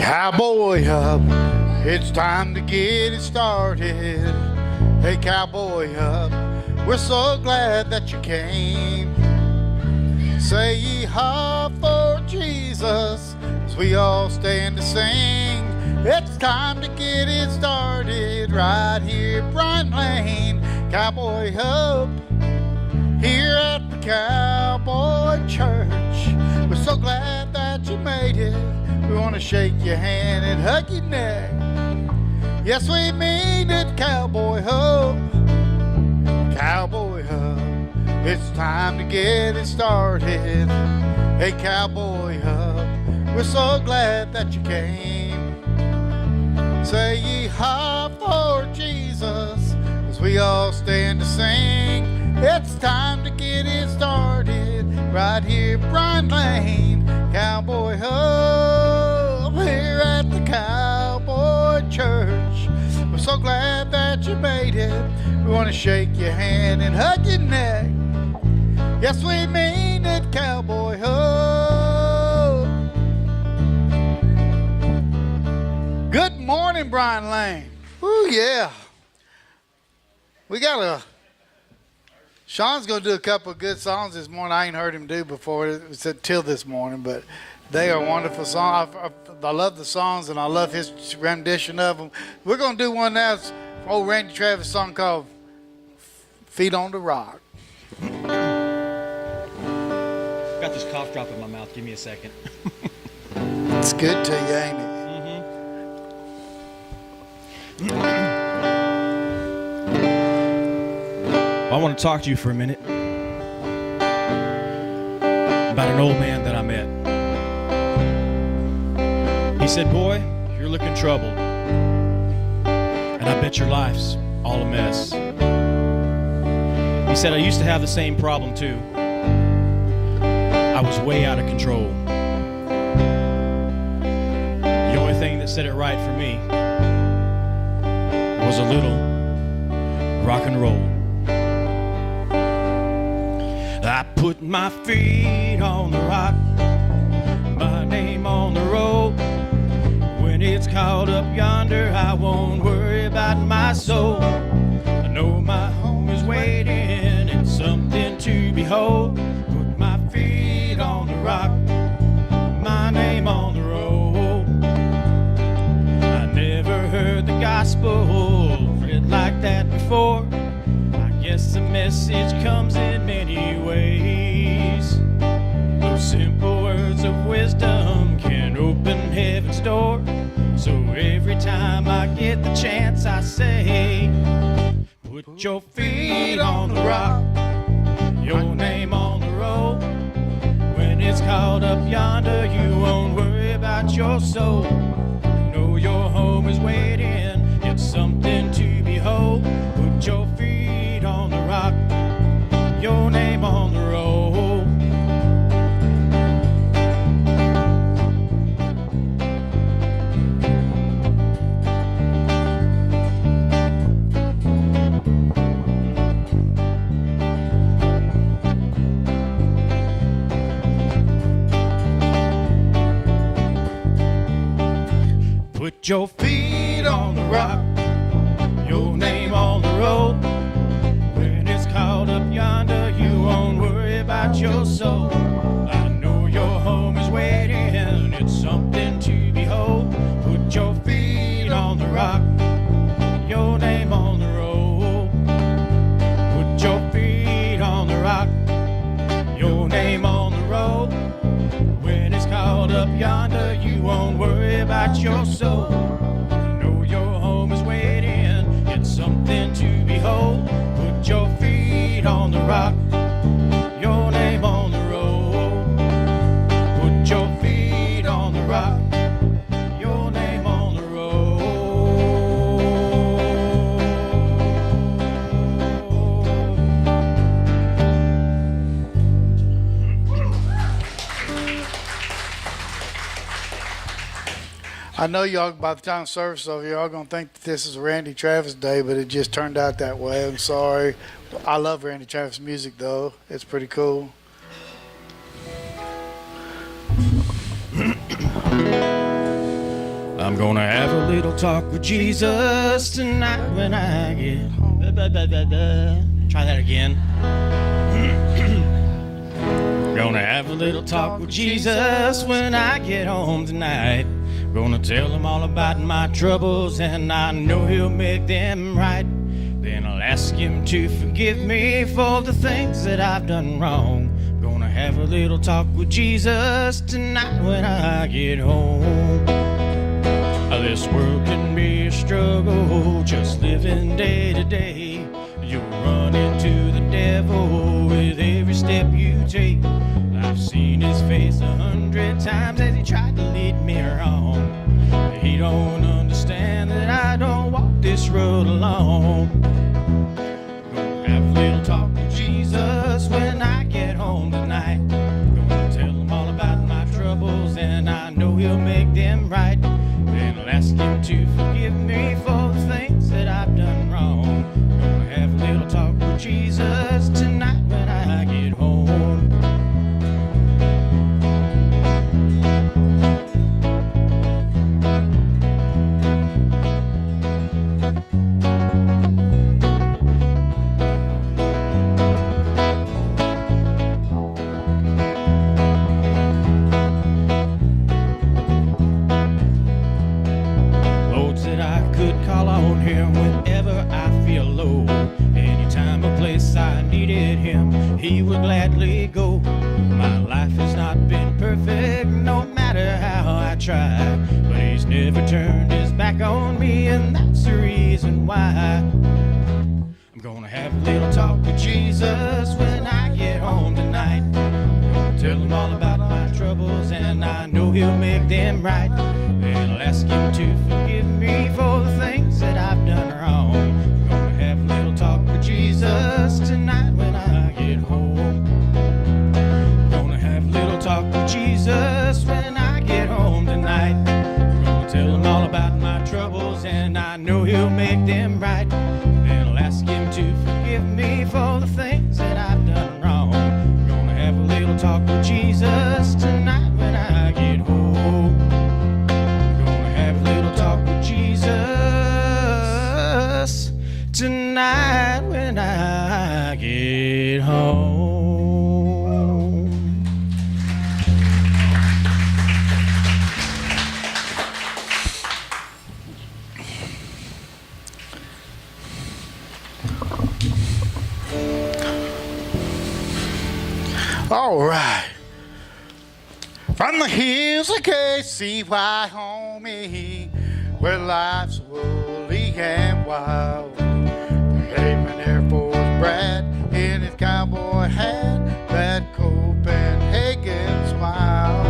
Cowboy Hub, it's time to get it started. Hey Cowboy Hub, we're so glad that you came. Say ye-haw for Jesus as we all stand to sing. It's time to get it started right here at Bryant Lane. Cowboy Hub, here at the Cowboy Church. We're so glad that you made it. We want to shake your hand and hug your neck. Yes, we mean it, Cowboy Hub. Cowboy Hub, it's time to get it started. Hey, Cowboy Hub, we're so glad that you came. Say ye-haw for Jesus as we all stand to sing. It's time to get it started right here at Bryant Lane. Cowboy Hub, here at the Cowboy Church. We're so glad that you made it. We want to shake your hand and hug your neck. Yes, we mean it, Cowboy Hub. Good morning, Bryant Lane. Ooh, yeah. We got a... Sean's going to do a couple of good songs this morning. I ain't heard him do before till this morning, but they are wonderful songs. I love the songs, and I love his rendition of them. We're going to do one now. It's an old Randy Travis song called Feet on the Rock. Got this cough drop in my mouth. Give me a second. It's good to you, ain't it? I want to talk to you for a minute about an old man that I met. He said, "Boy, you're looking troubled, and I bet your life's all a mess." He said, "I used to have the same problem too. I was way out of control. The only thing that set it right for me was a little rock and roll. I put my feet on the rock, my name on the road. When it's called up yonder, I won't worry about my soul. I know my home is waiting and something to behold. Put my feet on the rock, my name on the road. I never heard the gospel read like that before. I guess the message comes in many ways. Those simple words of wisdom can open heaven's door. So every time I get the chance, I say, put your feet on the rock, your name on the road. When it's called up yonder, you won't worry about your soul. You know your home is waiting, it's something to behold. Put your feet on the rock, your name on the road. Put your feet on the rock, your name on the road. When it's called up yonder, you won't worry about your soul. I know your home is waiting, it's something to behold. Put your feet on the rock, your name on the road. Put your feet on the rock, your name on the road. When it's called up yonder, you won't worry about your soul. I know your home is waiting, it's something to behold. Put your feet on the rock, your name on the road. Put your feet on the rock, your name on the road. I know y'all, by the time service is over, y'all going to think that this is Randy Travis Day, but it just turned out that way. I'm sorry. I love Randy Travis music, though. It's pretty cool. I'm gonna have a little talk with Jesus tonight when I get home. Try that again. Gonna have a little talk with Jesus when I get home tonight. Gonna tell him all about my troubles, and I know he'll make them right. Then I'll ask him to forgive me for the things that I've done wrong. Gonna have a little talk with Jesus tonight when I get home. This world can be a struggle, just living day to day. You'll run into the devil with every step you take. I've seen his face 100 times as he tried to lead me wrong. He don't understand that I don't walk this road alone. Gonna have a little talk with Jesus when I get home tonight. Gonna tell him all about my troubles, and I know he'll make them right. Then I'll ask him to forgive me for the things that I've done wrong. Gonna have a little talk with Jesus tonight when I get home. He would gladly go. My life has not been perfect, no matter how I try, but he's never turned his back on me, and that's the reason why. I'm gonna have a little talk with Jesus when I get home tonight. Gonna tell him all about my troubles, and I know he'll make them right. Then I'll ask him to forgive me for the things that I've done wrong. Gonna have a little talk with Jesus tonight when I get home. Gonna have a little talk with Jesus when I get home tonight. Gonna tell him all about my troubles, and I know he'll make them right. Then I'll ask him to forgive me for the things that I've done wrong. Gonna have a little talk with Jesus tonight when I get home. Gonna have a little talk with Jesus tonight when I get home. All right. From the hills of KC, Wyoming, where life's woolly and wild, came an Air Force brat in his cowboy hat, that Copenhagen smile.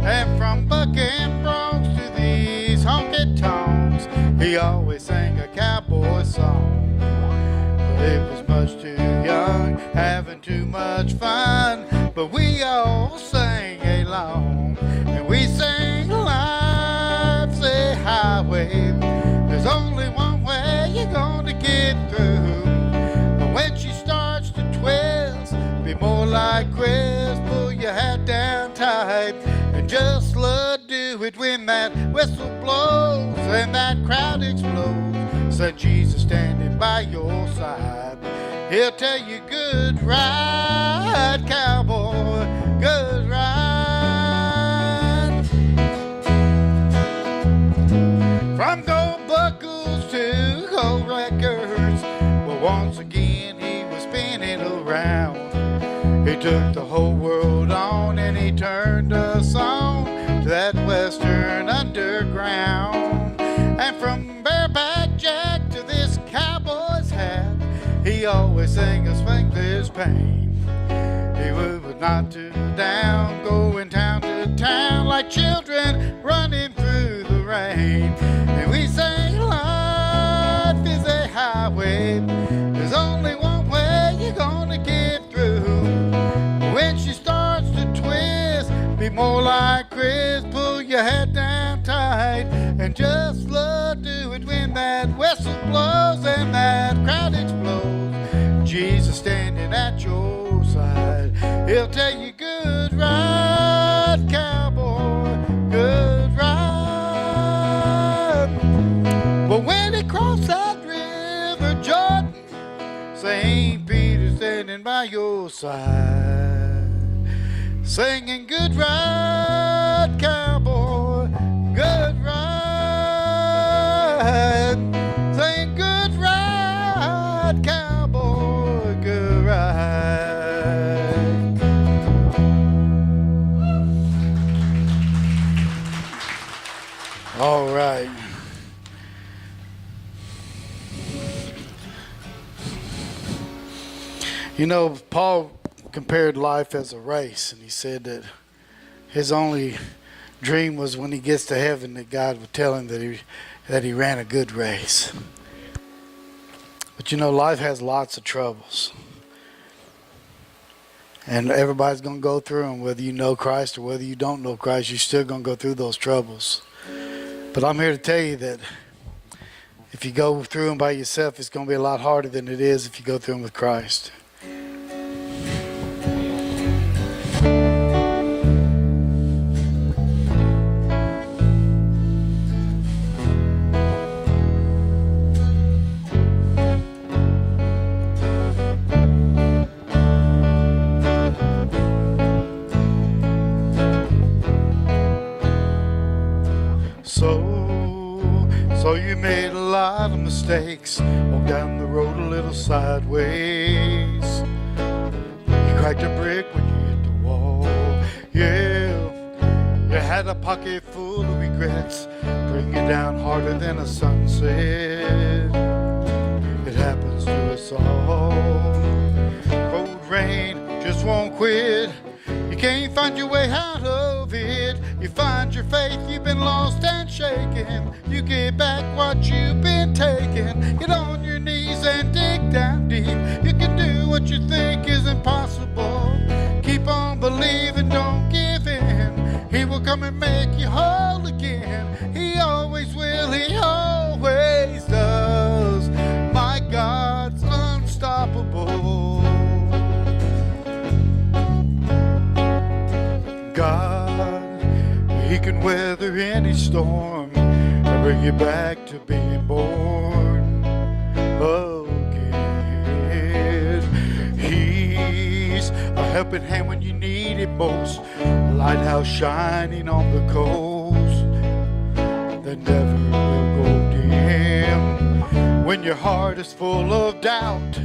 And from bucking broncs to these honky tonks, he always sang a cowboy song. But it was much too young, having too much fun, but we all sang along. And we sang, life's a highway, there's only one way you're gonna get through. But when she starts to twist, be more like Chris, pull your hat down tight and just do it when that whistle blows and that crowd explodes. Said Jesus standing by your side, he'll tell you good ride, cowboy, good ride. From gold buckles to gold records, but once again he was spinning around. He took the whole world on and he turned us on to that western underground. And from bareback Jack to this cowboy's hat, he always sang us Spanglish Pain. He was not too down, going town to town like children running through the rain. And we sang, life is a highway, there's only one way you're gonna get through. When she starts to twist, be more like Chris, pull your head down tight and just do it when that whistle blows and that crowd explodes. Jesus standing at your side, he'll tell you good ride, cowboy, good ride. St. Peter standing by your side, singing good ride, cowboy, good ride. Sing good ride, cowboy, good ride. All right. You know, Paul compared life as a race, and he said that his only dream was when he gets to heaven that God would tell him that he ran a good race. But you know, life has lots of troubles. And everybody's going to go through them, whether you know Christ or whether you don't know Christ, you're still going to go through those troubles. But I'm here to tell you that if you go through them by yourself, it's going to be a lot harder than it is if you go through them with Christ. So you made a lot of mistakes, walked down the road a little sideways. You cracked a brick when you hit the wall. Yeah, you had a pocket full of regrets, bring you down harder than a sunset. It happens to us all. Cold rain just won't quit. You can't find your way out of it. You find your faith, you've been lost and shaken. You get back what you've been taking. Get on your knees and dig down deep. You can do what you think is impossible. Keep on believing, don't give in. He will come and make you whole again. He always will, he always does. My God's unstoppable. God, he can weather any storm and bring you back to being born again. He's a helping hand when you need it most, a lighthouse shining on the coast that never will go dim. When your heart is full of doubt,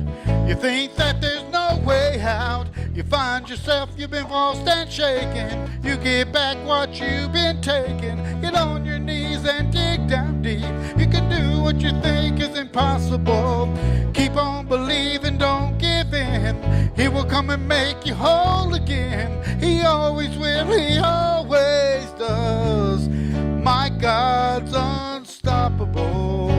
you think that there's no way out. You find yourself, you've been lost and shaken. You get back what you've been taking. Get on your knees and dig down deep. You can do what you think is impossible. Keep on believing, don't give in. He will come and make you whole again. He always will, he always does. My God's unstoppable.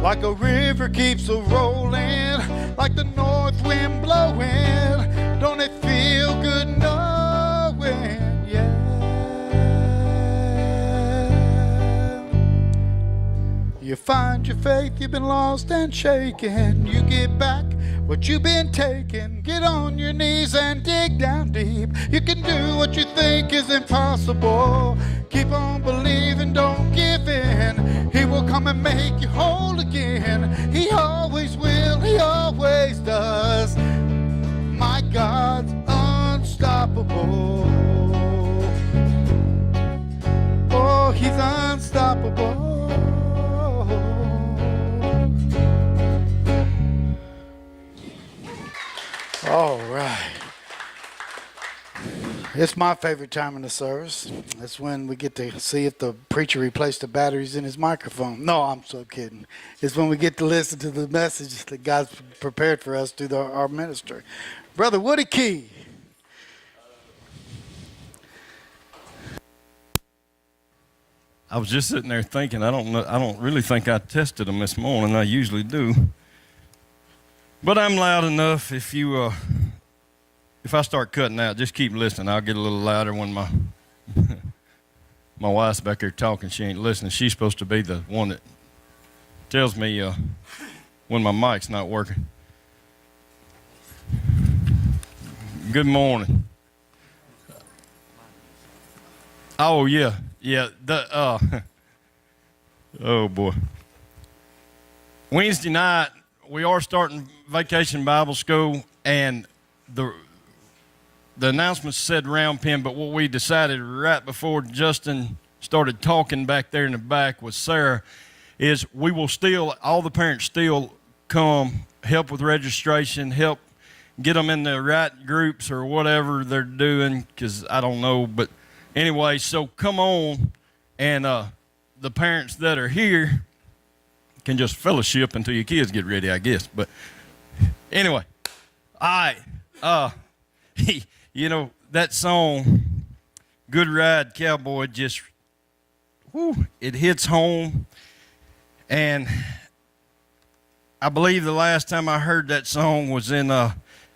Like a river keeps a-rolling, like the north wind blowing. Don't it feel good knowing, yeah. You find your faith, you've been lost and shaken. You get back what you've been taking. Get on your knees and dig down deep. You can do what you think is impossible. Keep on believing, don't give in. He will come and make you whole again. He always will, he always does. My God's unstoppable. Oh, he's unstoppable. All right. It's my favorite time in the service. That's when we get to see if the preacher replaced the batteries in his microphone. No, I'm so kidding. It's when we get to listen to the message that God's prepared for us through our ministry. Brother Woody Key. I was just sitting there thinking, I don't really think I tested them this morning. I usually do. But I'm loud enough. If I start cutting out, just keep listening. I'll get a little louder when my wife's back there talking. She ain't listening. She's supposed to be the one that tells me when my mic's not working. Good morning. Oh, yeah. Yeah. Oh, boy. Wednesday night, we are starting Vacation Bible School, and the announcement said round pen, but what we decided right before Justin started talking back there in the back with Sarah is we will still, all the parents still come, help with registration, help get them in the right groups or whatever they're doing, because I don't know. But anyway, so come on, and the parents that are here can just fellowship until your kids get ready, I guess. But anyway, all right. You know, that song, Good Ride Cowboy, just, whew, it hits home. And I believe the last time I heard that song was I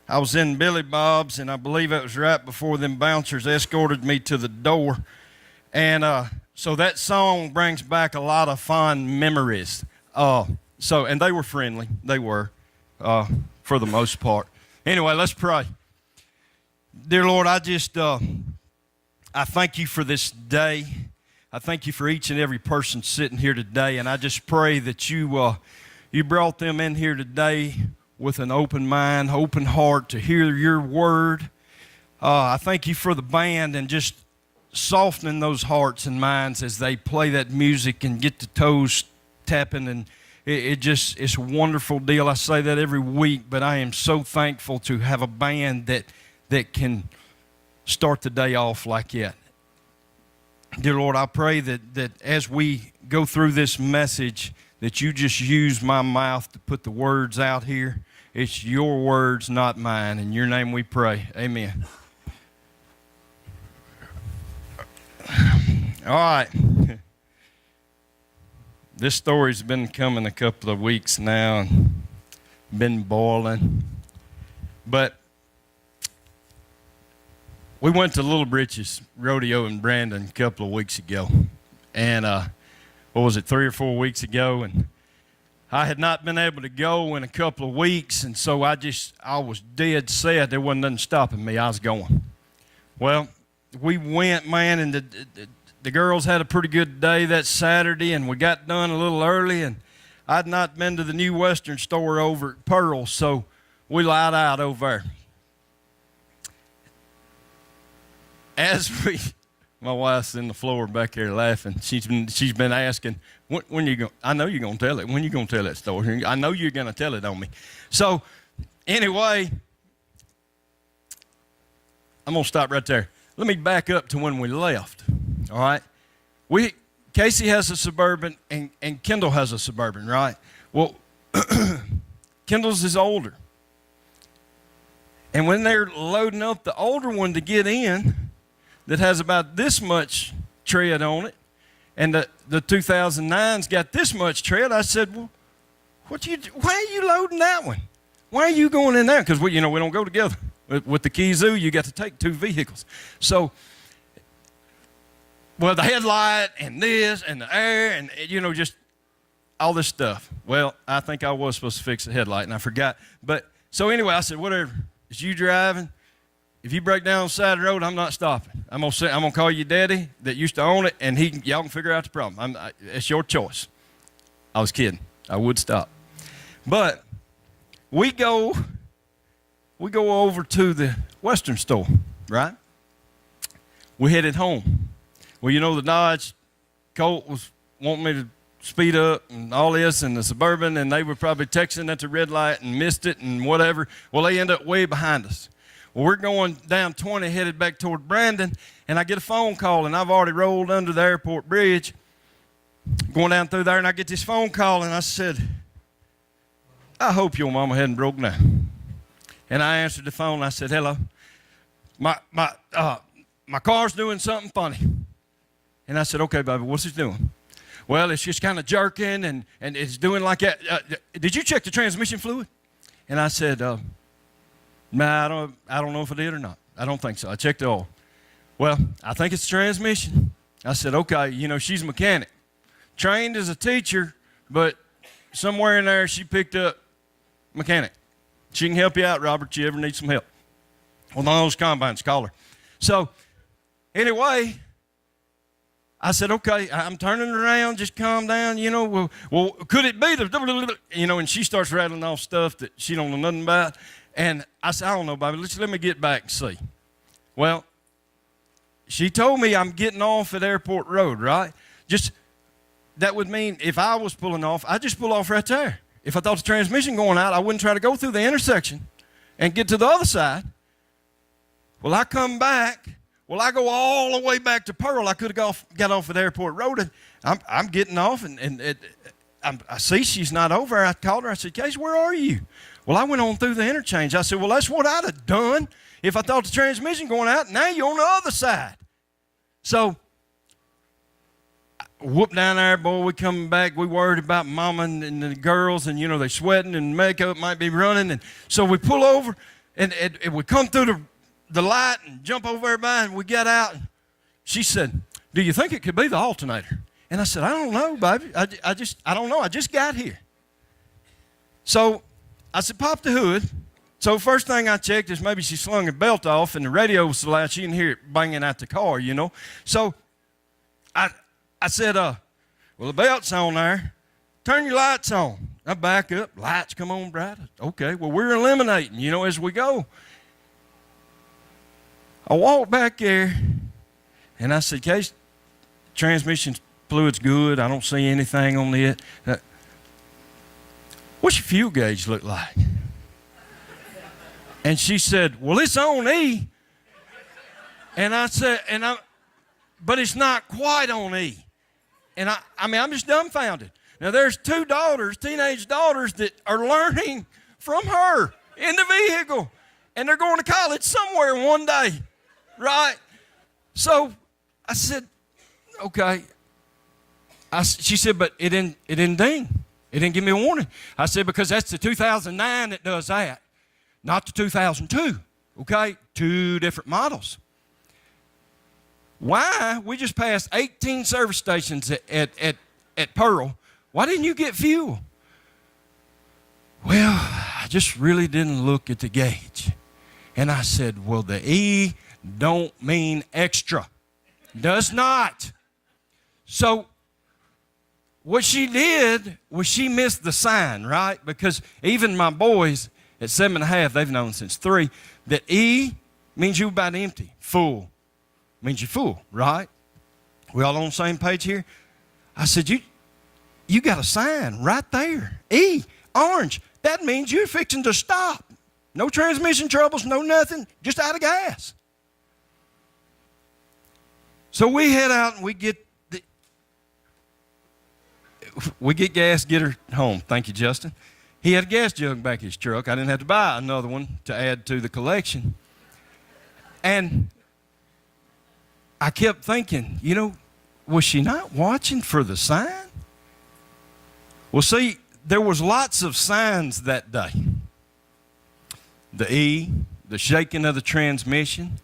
was in Billy Bob's, and I believe it was right before them bouncers escorted me to the door. And so that song brings back a lot of fond memories. And they were friendly. They were, for the most part. Anyway, let's pray. Dear Lord, I thank you for this day. I thank you for each and every person sitting here today, and I just pray that you brought them in here today with an open mind, open heart to hear your word. I thank you for the band and just softening those hearts and minds as they play that music and get the toes tapping, and it's a wonderful deal. I say that every week, but I am so thankful to have a band that can start the day off like that. Dear Lord, I pray that as we go through this message, that you just use my mouth to put the words out here. It's your words, not mine. In your name we pray. Amen. All right. This story's been coming a couple of weeks now and been boiling. But we went to Little Britches Rodeo in Brandon a couple of weeks ago. And what was it, 3 or 4 weeks ago? And I had not been able to go in a couple of weeks, and so I was dead set. There wasn't nothing stopping me. I was going. Well, we went, man, and the girls had a pretty good day that Saturday, and we got done a little early, and I'd not been to the new Western store over at Pearl, so we lied out over there. My wife's in the floor back there laughing. She's been asking, when you going? I know you're gonna tell it. When you gonna tell that story? I know you're gonna tell it on me. So, anyway, I'm gonna stop right there. Let me back up to when we left. All right, Casey has a Suburban and Kendall has a Suburban, right? Well, Kendall's is older, and when they're loading up the older one to get in, that has about this much tread on it, and the 2009's got this much tread. I said, well, why are you loading that one? Why are you going in there? Because we don't go together. With the Kizoo, you got to take 2 vehicles. So, well, the headlight and this and the air and, just all this stuff. Well, I think I was supposed to fix the headlight, and I forgot. But, so anyway, I said, whatever. It's you driving. If you break down on the side of the road, I'm not stopping. I'm gonna call your daddy that used to own it, and y'all can figure out the problem. It's your choice. I was kidding. I would stop. But we go over to the Western store, right? We headed home. Well, the Dodge Colt was wanting me to speed up and all this, and the Suburban, and they were probably texting at the red light and missed it and whatever. Well, they ended up way behind us. Well, we're going down 20, headed back toward Brandon, and I get a phone call, and I've already rolled under the airport bridge, going down through there, and I get this phone call, and I said, I hope your mama hadn't broke down. And I answered the phone, and I said, hello. My car's doing something funny. And I said, okay, baby, what's it doing? Well, it's just kind of jerking, and it's doing like that. Did you check the transmission fluid? And I said, no, I don't know if I did or not. I don't think so. I checked the oil. Well, I think it's the transmission. I said, okay, she's a mechanic. Trained as a teacher, but somewhere in there she picked up mechanic. She can help you out, Robert, if you ever need some help. Well, one of those combines, call her. So, anyway, I said, okay, I'm turning around, just calm down, you know. Well, could it be the, you know, and she starts rattling off stuff that she don't know nothing about. And I said, I don't know, baby, let me get back and see. Well, she told me I'm getting off at Airport Road, right? That would mean if I was pulling off, I'd just pull off right there. If I thought the transmission going out, I wouldn't try to go through the intersection and get to the other side. Well, I come back. Well, I go all the way back to Pearl. I could have got off at Airport Road, and I'm getting off, and I see she's not over. I called her. I said, Casey, where are you? Well, I went on through the interchange. I said, well, that's what I'd have done if I thought the transmission going out. Now you're on the other side. So, whoop down there, boy, we coming back. We worried about mama and the girls, and, you know, they sweating and makeup might be running. And so we pull over, and we come through the light and jump over everybody, and we got out. And she said, do you think it could be the alternator? And I said, I don't know, baby. I don't know. I just got here. So I said, pop the hood. So first thing I checked is maybe she slung her belt off and the radio was so loud she didn't hear it banging out the car, you know. So I said, well, the belt's on there. Turn your lights on. I back up. Lights come on bright. Okay, well, we're eliminating, you know, as we go. I walked back there, and I said, Case, transmission fluid's good. I don't see anything on it. What's your fuel gauge look like? And she said, well, it's on E. And I said, but it's not quite on E. And I mean, I'm just dumbfounded. Now, there's 2 daughters, teenage daughters, that are learning from her in the vehicle. And they're going to college somewhere one day, right? So I said, okay. She said, but it didn't ding. It didn't give me a warning. I said, because that's the 2009 that does that, not the 2002, okay? 2 different models. Why? We just passed 18 service stations at Pearl. Why didn't you get fuel? Well, I just really didn't look at the gauge. And I said, well, the E don't mean extra. Does not. So what she did was she missed the sign, right? Because even my boys at 7.5, they've known since 3, that E means you're about empty. Full means you're full, right? We all on the same page here? I said, you got a sign right there. E, orange. That means you're fixing to stop. No transmission troubles, no nothing, just out of gas. So we head out and we get gas, get her home. Thank you, Justin. He had a gas jug back in his truck. I didn't have to buy another one to add to the collection. And I kept thinking, you know, was she not watching for the sign? Well, see, there was lots of signs that day. The E, the shaking of the transmission.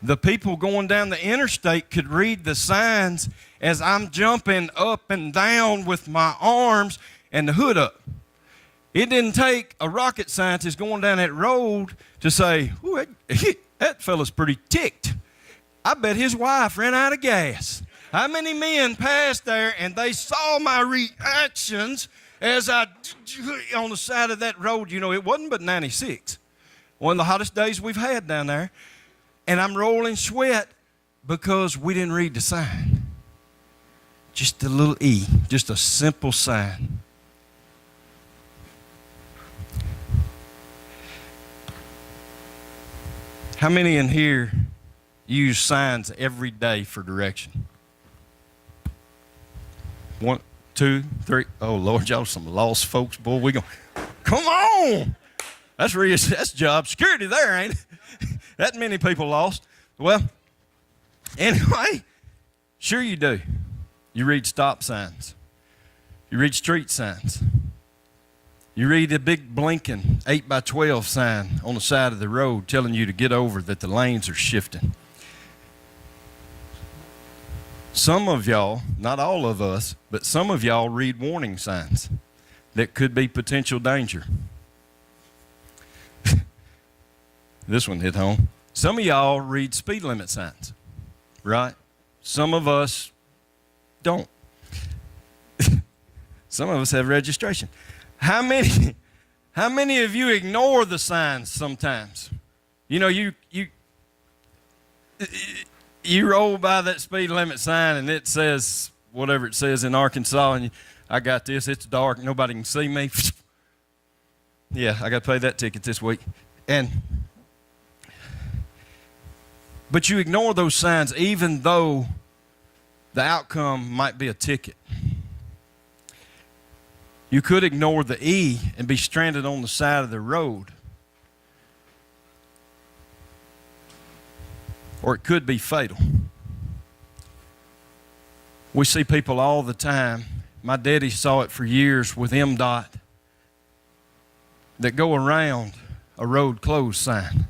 The people going down the interstate could read the signs as I'm jumping up and down with my arms and the hood up. It didn't take a rocket scientist going down that road to say, ooh, that fella's pretty ticked. I bet his wife ran out of gas. How many men passed there and they saw my reactions as I, on the side of that road, you know, it wasn't but 96. One of the hottest days we've had down there. And I'm rolling sweat because we didn't read the sign. Just a little E, just a simple sign. How many in here use signs every day for direction? 1, 2, 3. Oh, Lord, y'all some lost folks, boy. We gonna come on. That's job security there, ain't it? That many people lost. Well, anyway, sure you do. You read stop signs. You read street signs. You read a big blinking 8x12 sign on the side of the road telling you to get over, that the lanes are shifting. Some of y'all, not all of us, but some of y'all read warning signs that could be potential danger. This one hit home. Some of y'all read speed limit signs, right? Some of us don't. Some of us have registration. How many of you ignore the signs sometimes? You know, you roll by that speed limit sign and it says whatever it says in Arkansas, and I got this, it's dark, nobody can see me. Yeah, I got to pay that ticket this week. But you ignore those signs even though the outcome might be a ticket. You could ignore the E and be stranded on the side of the road. Or it could be fatal. We see people all the time. My daddy saw it for years with MDOT that go around a road closed sign.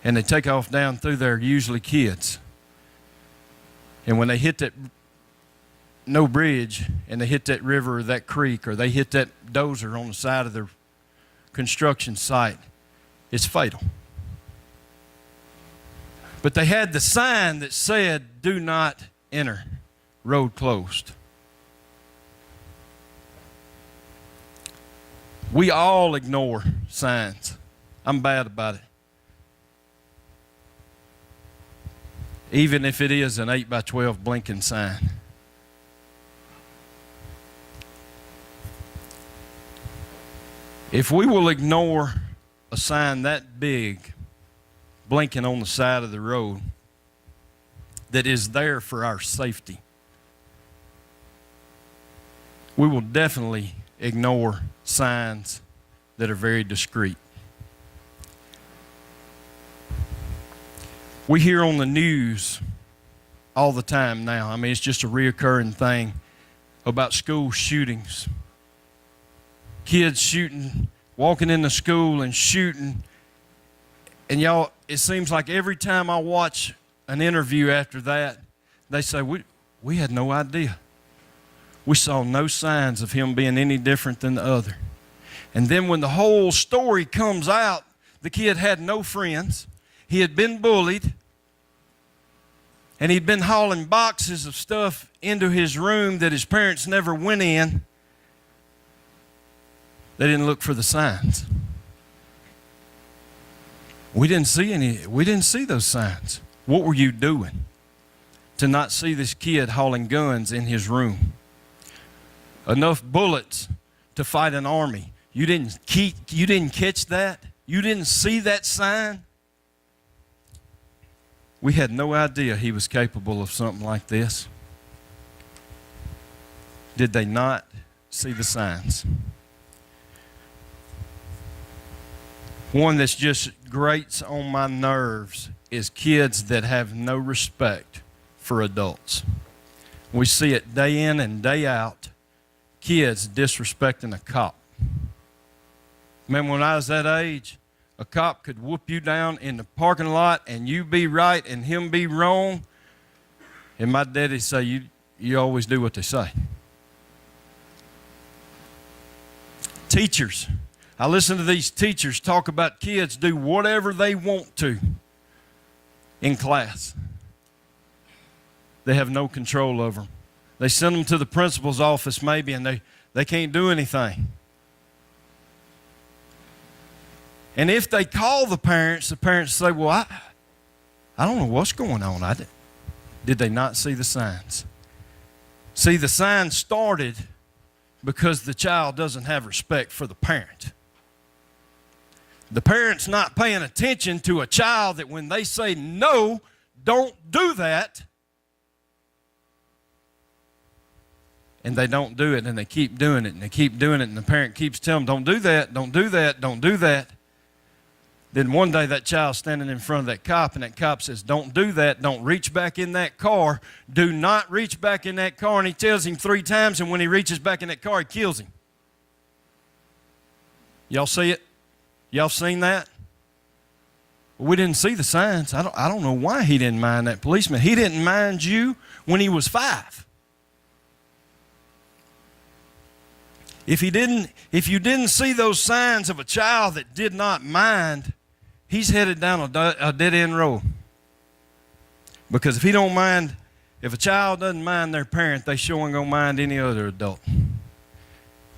And they take off down through there, usually kids. And when they hit that no bridge and they hit that river or that creek or they hit that dozer on the side of the construction site, it's fatal. But they had the sign that said, "Do not enter, road closed." We all ignore signs. I'm bad about it. Even if it is an 8x12 blinking sign. If we will ignore a sign that big, blinking on the side of the road, that is there for our safety, we will definitely ignore signs that are very discreet. We hear on the news all the time now, I mean, it's just a reoccurring thing, about school shootings. Kids shooting, walking into school and shooting. And y'all, it seems like every time I watch an interview after that, they say, we had no idea. We saw no signs of him being any different than the other. And then when the whole story comes out, the kid had no friends. He had been bullied. And he'd been hauling boxes of stuff into his room that his parents never went in. They didn't look for the signs. We didn't see those signs. What were you doing to not see this kid hauling guns in his room? Enough bullets to fight an army. You didn't catch that? You didn't see that sign? We had no idea he was capable of something like this. Did they not see the signs? One that's just grates on my nerves is kids that have no respect for adults. We see it day in and day out, kids disrespecting a cop. Remember when I was that age, a cop could whoop you down in the parking lot and you be right and him be wrong. And my daddy say, you always do what they say. Teachers. I listen to these teachers talk about kids do whatever they want to in class. They have no control over them. They send them to the principal's office maybe and they can't do anything. And if they call the parents say, well, I don't know what's going on. Did they not see the signs? See, the sign started because the child doesn't have respect for the parent. The parent's not paying attention to a child that when they say, no, don't do that, and they don't do it, and they keep doing it, and they keep doing it, and the parent keeps telling them, don't do that, don't do that, don't do that. Then one day that child's standing in front of that cop, and that cop says, don't do that, don't reach back in that car, do not reach back in that car, and he tells him 3 times, and when he reaches back in that car, he kills him. Y'all see it? Y'all seen that? Well, we didn't see the signs. I don't know why he didn't mind that policeman. He didn't mind you when he was 5. If you didn't see those signs of a child that did not mind, he's headed down a dead-end road. Because if he don't mind If a child doesn't mind their parent, they sure ain't going to mind any other adult.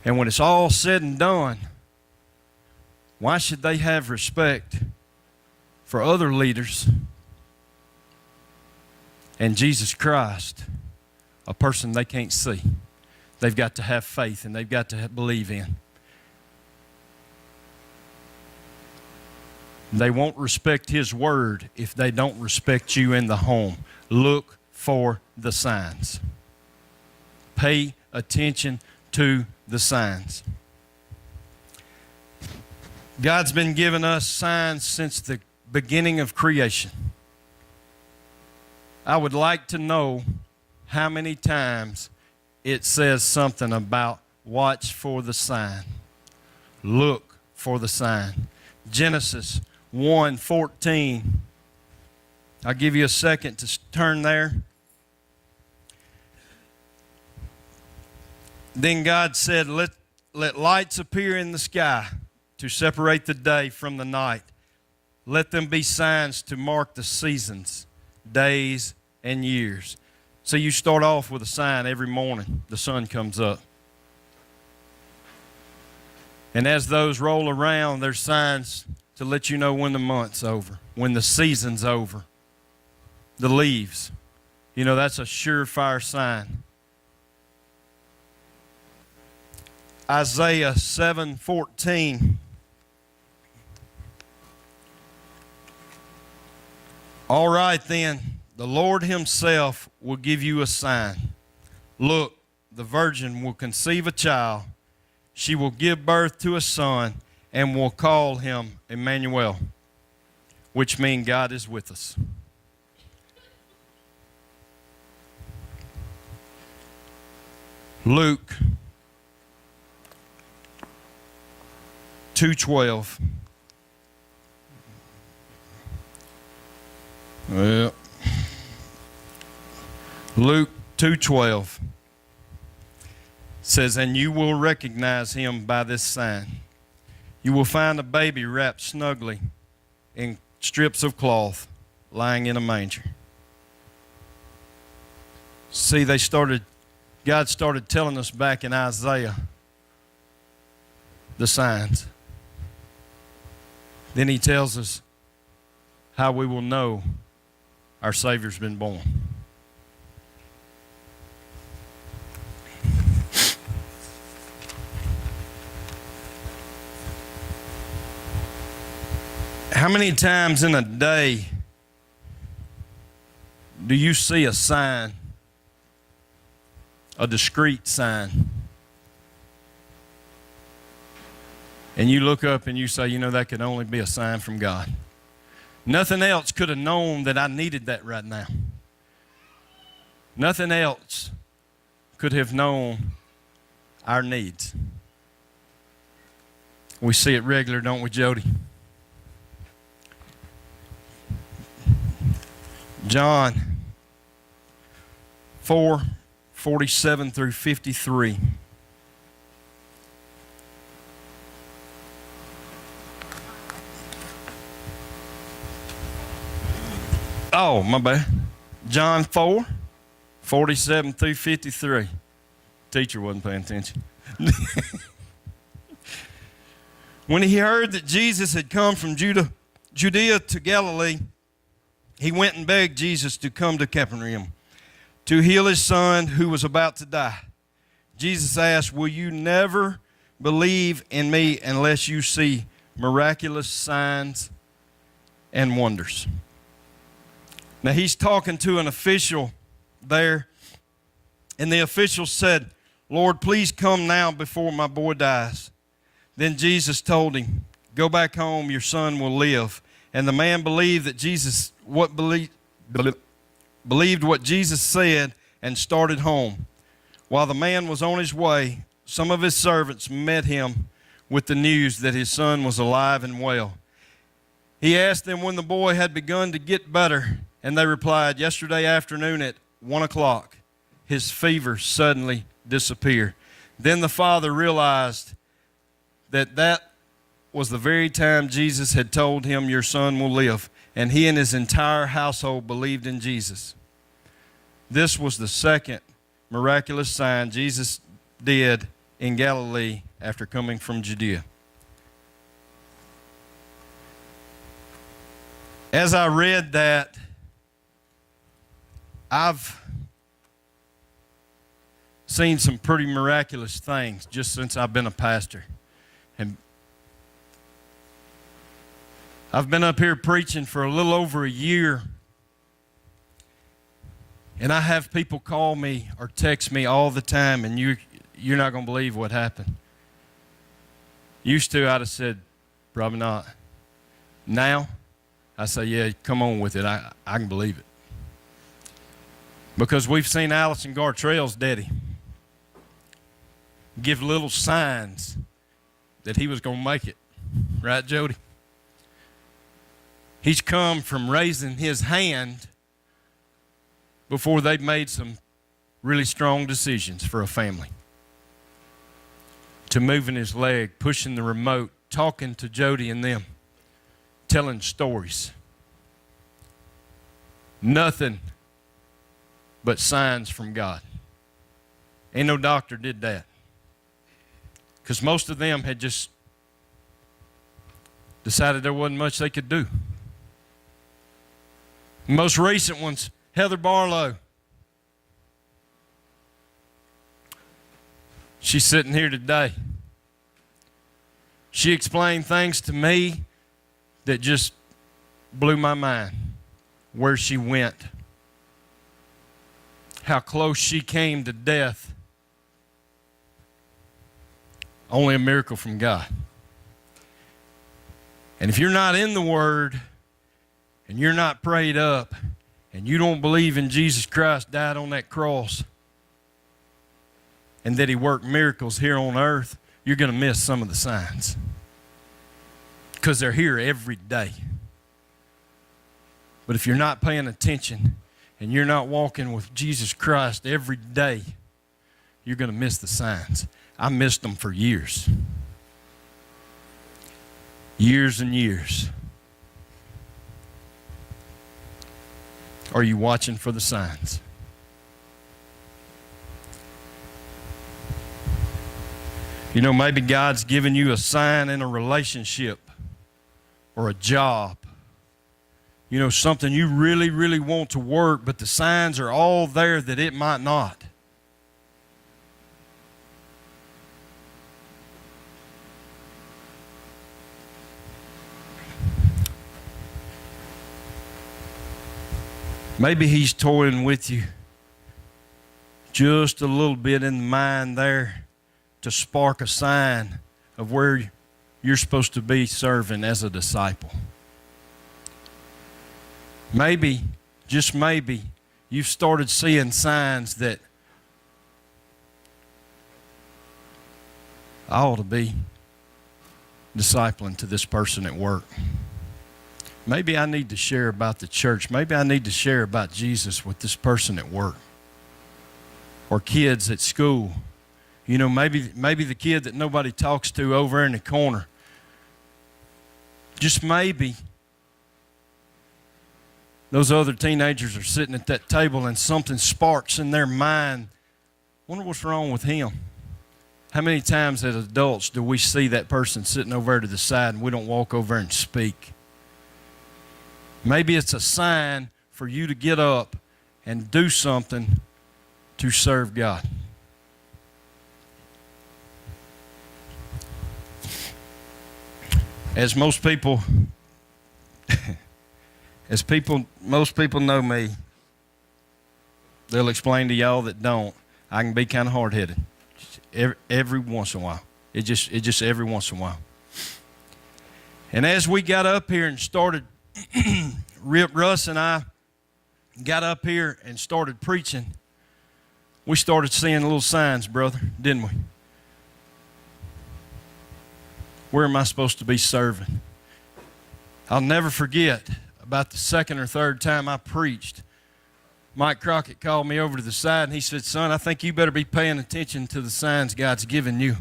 And when it's all said and done, why should they have respect for other leaders and Jesus Christ, a person they can't see? They've got to have faith and they've got to believe in. They won't respect His word if they don't respect you in the home. Look for the signs. Pay attention to the signs. God's been giving us signs since the beginning of creation. I would like to know how many times it says something about watch for the sign. Look for the sign. Genesis 1:14. I'll give you a second to turn there. Then God said, let lights appear in the sky to separate the day from the night. Let them be signs to mark the seasons, days, and years. So you start off with a sign every morning. The sun comes up. And as those roll around, there's signs to let you know when the month's over, when the season's over. The leaves. You know, that's a surefire sign. Isaiah 7:14. All right then, the Lord Himself will give you a sign. Look, the virgin will conceive a child. She will give birth to a son and will call him Emmanuel, which means God is with us. Luke 2:12. Well, Luke 2:12 says, and you will recognize him by this sign. You will find a baby wrapped snugly in strips of cloth, lying in a manger. See, God started telling us back in Isaiah the signs. Then He tells us how we will know our Savior's been born. How many times in a day do you see a sign, a discreet sign, and you look up and you say, you know, that could only be a sign from God? Nothing else could have known that I needed that right now. Nothing else could have known our needs. We see it regular, don't we, Jody? John 4:47 through 53. Oh, my bad. John 4:47 through 53. Teacher wasn't paying attention. When he heard that Jesus had come from Judea to Galilee, he went and begged Jesus to come to Capernaum to heal his son who was about to die. Jesus asked, will you never believe in me unless you see miraculous signs and wonders? Now he's talking to an official there, and the official said, Lord, please come now before my boy dies. Then Jesus told him, go back home, your son will live. And the man believed that believed what Jesus said and started home. While the man was on his way, some of his servants met him with the news that his son was alive and well. He asked them when the boy had begun to get better, and they replied, yesterday afternoon at 1 o'clock, his fever suddenly disappeared. Then the father realized that was the very time Jesus had told him, your son will live. And he and his entire household believed in Jesus. This was the second miraculous sign Jesus did in Galilee after coming from Judea. As I read that, I've seen some pretty miraculous things just since I've been a pastor. And I've been up here preaching for a little over a year, and I have people call me or text me all the time, and you're not going to believe what happened. Used to, I'd have said, probably not. Now, I say, yeah, come on with it. I can believe it. Because we've seen Allison Gartrell's daddy give little signs that he was going to make it. Right, Jody? He's come from raising his hand before they've made some really strong decisions for a family, to moving his leg, pushing the remote, talking to Jody and them, telling stories. Nothing but signs from God. Ain't no doctor did that. Because most of them had just decided there wasn't much they could do. The most recent ones, Heather Barlow. She's sitting here today. She explained things to me that just blew my mind. Where she went, how close she came to death. Only a miracle from God. And if you're not in the Word, and you're not prayed up, and you don't believe in Jesus Christ died on that cross, and that He worked miracles here on earth, you're going to miss some of the signs. Because they're here every day. But if you're not paying attention and you're not walking with Jesus Christ every day, you're going to miss the signs. I missed them for years. Years and years. Are you watching for the signs? You know, maybe God's given you a sign in a relationship or a job. You know, something you really, really want to work, but the signs are all there that it might not. Maybe He's toying with you just a little bit in the mind there to spark a sign of where you're supposed to be serving as a disciple. Maybe, just maybe, you've started seeing signs that I ought to be discipling to this person at work. Maybe I need to share about the church. Maybe I need to share about Jesus with this person at work. Or kids at school. You know, maybe the kid that nobody talks to over in the corner. Just maybe those other teenagers are sitting at that table and something sparks in their mind. Wonder what's wrong with him. How many times as adults do we see that person sitting over to the side and we don't walk over and speak? Maybe it's a sign for you to get up and do something to serve God. As most people most people know me, they'll explain to y'all that don't. I can be kind of hard-headed every once in a while. It just every once in a while. And as we got up here and started, Russ and I got up here and started preaching, we started seeing little signs, brother, didn't we? Where am I supposed to be serving? I'll never forget, about the second or third time I preached, Mike Crockett called me over to the side and he said, son, I think you better be paying attention to the signs God's given you.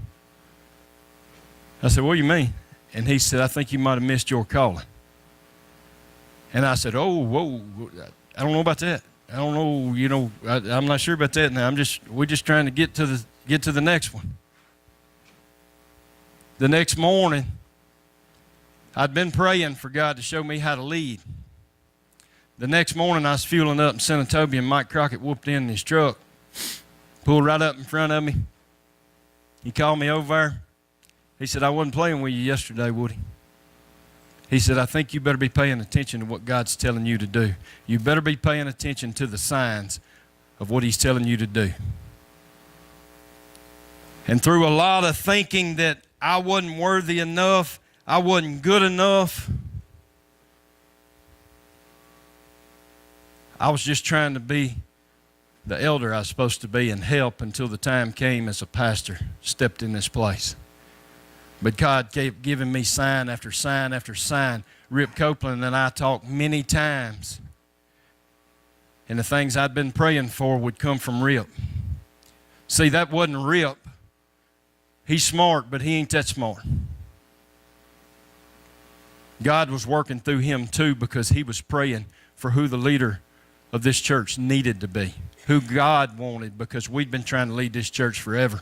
I said, what do you mean? And he said, I think you might have missed your calling. And I said, oh, whoa, I don't know about that. I don't know, you know, I'm not sure about that now. We're just trying to get to the next one. The next morning, I'd been praying for God to show me how to lead. The next morning, I was fueling up in Senatobia, and Mike Crockett whooped in his truck, pulled right up in front of me. He called me over there. He said, I wasn't playing with you yesterday, Woody. He said, I think you better be paying attention to what God's telling you to do. You better be paying attention to the signs of what he's telling you to do. And through a lot of thinking that I wasn't worthy enough, I wasn't good enough, I was just trying to be the elder I was supposed to be and help until the time came as a pastor stepped in this place. But God kept giving me sign after sign after sign. Rip Copeland and I talked many times. And the things I'd been praying for would come from Rip. See, that wasn't Rip. He's smart, but he ain't that smart. God was working through him too because he was praying for who the leader of this church needed to be, who God wanted, because we'd been trying to lead this church forever.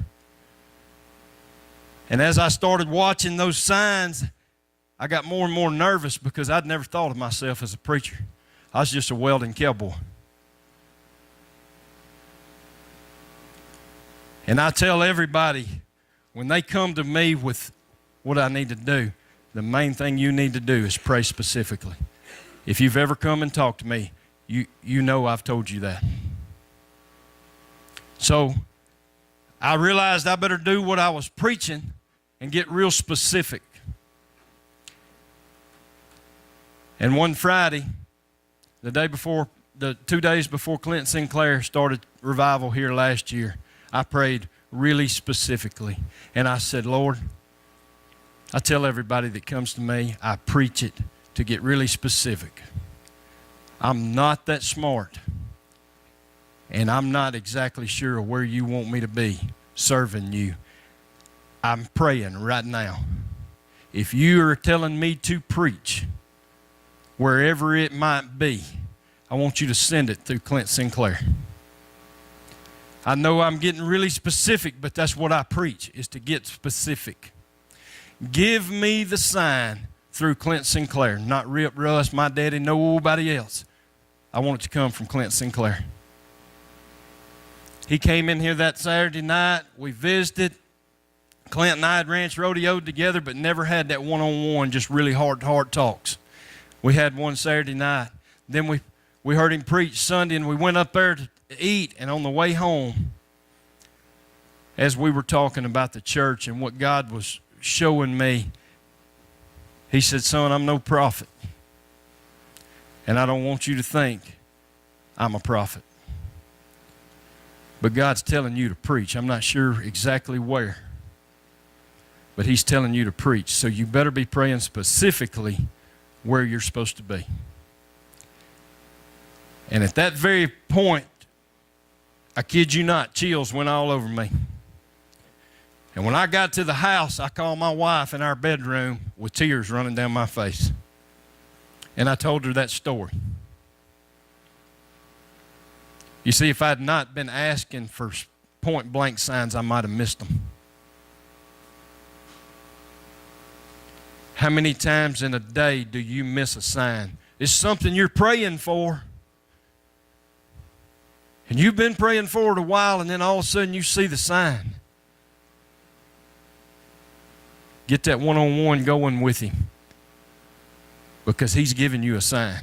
And as I started watching those signs, I got more and more nervous because I'd never thought of myself as a preacher. I was just a welding cowboy. And I tell everybody, when they come to me with what I need to do, the main thing you need to do is pray specifically. If you've ever come and talked to me, you know I've told you that. So I realized I better do what I was preaching and get real specific. And one Friday, the 2 days before Clint Sinclair started revival here last year, I prayed really specifically. And I said, Lord, I tell everybody that comes to me, I preach it to get really specific. I'm not that smart, and I'm not exactly sure where you want me to be serving you. I'm praying right now. If you are telling me to preach wherever it might be, I want you to send it through Clint Sinclair. I know I'm getting really specific, but that's what I preach, is to get specific. Give me the sign through Clint Sinclair, not Rip, Russ, my daddy, nobody else. I want it to come from Clint Sinclair. He came in here that Saturday night. We visited. Clint and I had ranch rodeoed together, but never had that one-on-one, just really heart-to-heart talks. We had one Saturday night. Then we heard him preach Sunday, and we went up there to eat. And on the way home, as we were talking about the church and what God was showing me, he said, son, I'm no prophet. And I don't want you to think I'm a prophet. But God's telling you to preach. I'm not sure exactly where. But he's telling you to preach. So you better be praying specifically where you're supposed to be. And at that very point, I kid you not, chills went all over me. And when I got to the house, I called my wife in our bedroom with tears running down my face. And I told her that story. You see, if I had not been asking for point blank signs, I might have missed them. How many times in a day do you miss a sign? It's something you're praying for. And you've been praying for it a while, and then all of a sudden you see the sign. Get that one-on-one going with him, because he's giving you a sign.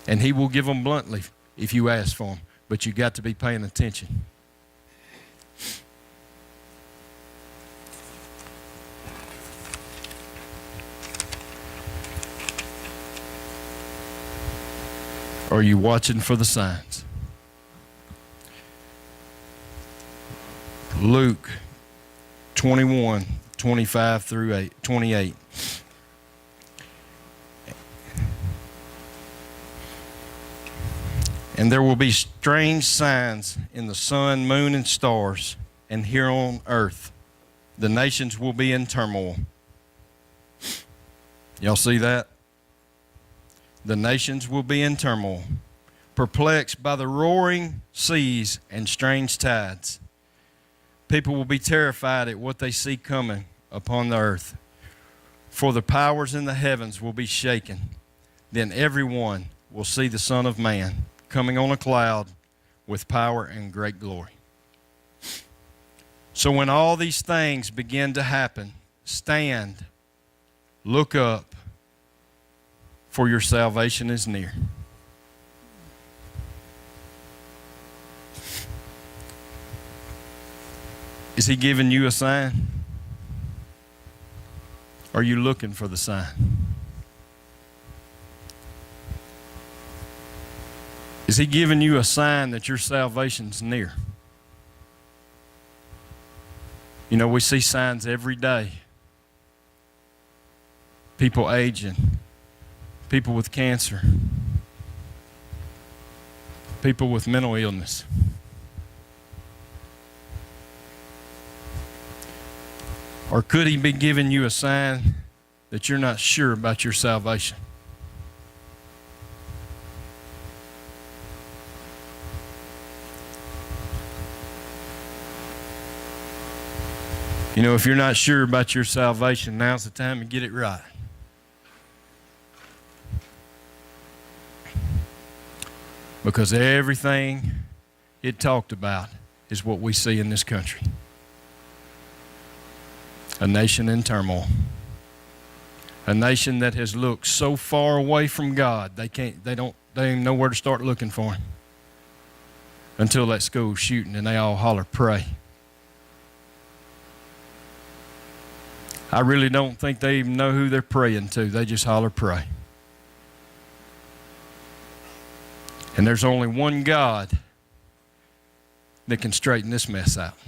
And he will give them bluntly if you ask for them, but you got to be paying attention. Are you watching for the signs? Luke 21, 25 through 28. And there will be strange signs in the sun, moon, and stars, and here on earth the nations will be in turmoil. Y'all see that? The nations will be in turmoil, perplexed by the roaring seas and strange tides. People will be terrified at what they see coming upon the earth, for the powers in the heavens will be shaken. Then everyone will see the Son of Man coming on a cloud with power and great glory. So when all these things begin to happen, stand, look up, for your salvation is near. Is he giving you a sign? Are you looking for the sign? Is he giving you a sign that your salvation's near? You know, we see signs every day. People aging, people with cancer, people with mental illness. Or could he be giving you a sign that you're not sure about your salvation? You know, if you're not sure about your salvation, now's the time to get it right. Because everything it talked about is what we see in this country. A nation in turmoil. A nation that has looked so far away from God, they don't even know where to start looking for him. Until that school shooting and they all holler, pray. I really don't think they even know who they're praying to. They just holler, pray. And there's only one God that can straighten this mess out.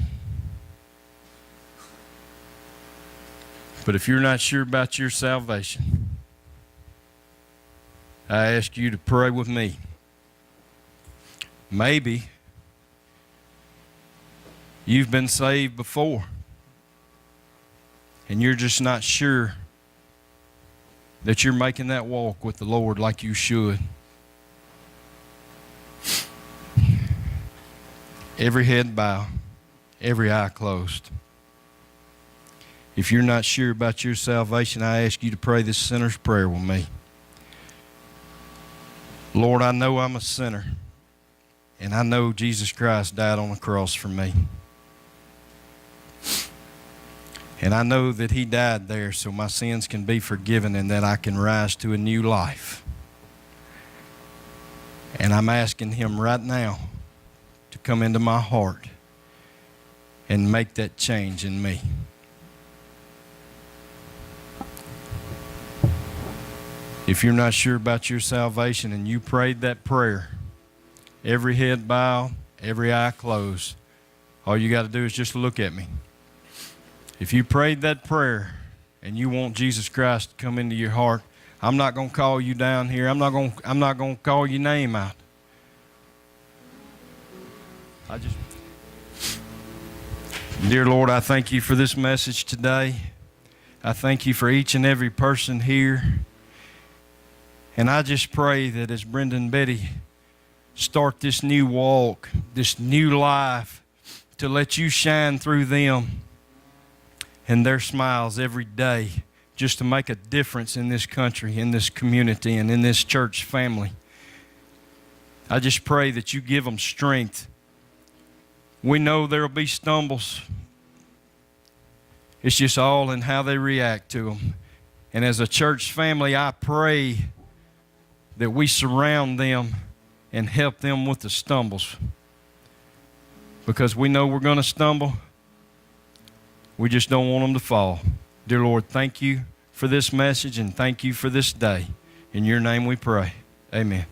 But if you're not sure about your salvation, I ask you to pray with me. Maybe you've been saved before, and you're just not sure that you're making that walk with the Lord like you should. Every head bow, every eye closed. If you're not sure about your salvation, I ask you to pray this sinner's prayer with me. Lord, I know I'm a sinner, and I know Jesus Christ died on the cross for me. And I know that he died there so my sins can be forgiven and that I can rise to a new life. And I'm asking him right now to come into my heart and make that change in me. If you're not sure about your salvation and you prayed that prayer, every head bowed, every eye closed, all you got to do is just look at me. If you prayed that prayer and you want Jesus Christ to come into your heart, I'm not going to call you down here. I'm not going to call your name out. Dear Lord, I thank you for this message today. I thank you for each and every person here. And I just pray that as Brenda and Betty start this new walk, this new life, to let you shine through them and their smiles every day, just to make a difference in this country, in this community, and in this church family. I just pray that you give them strength. We know there will be stumbles. It's just all in how they react to them. And as a church family, I pray that we surround them and help them with the stumbles. Because we know we're going to stumble. We just don't want them to fall. Dear Lord, thank you for this message and thank you for this day. In your name we pray. Amen.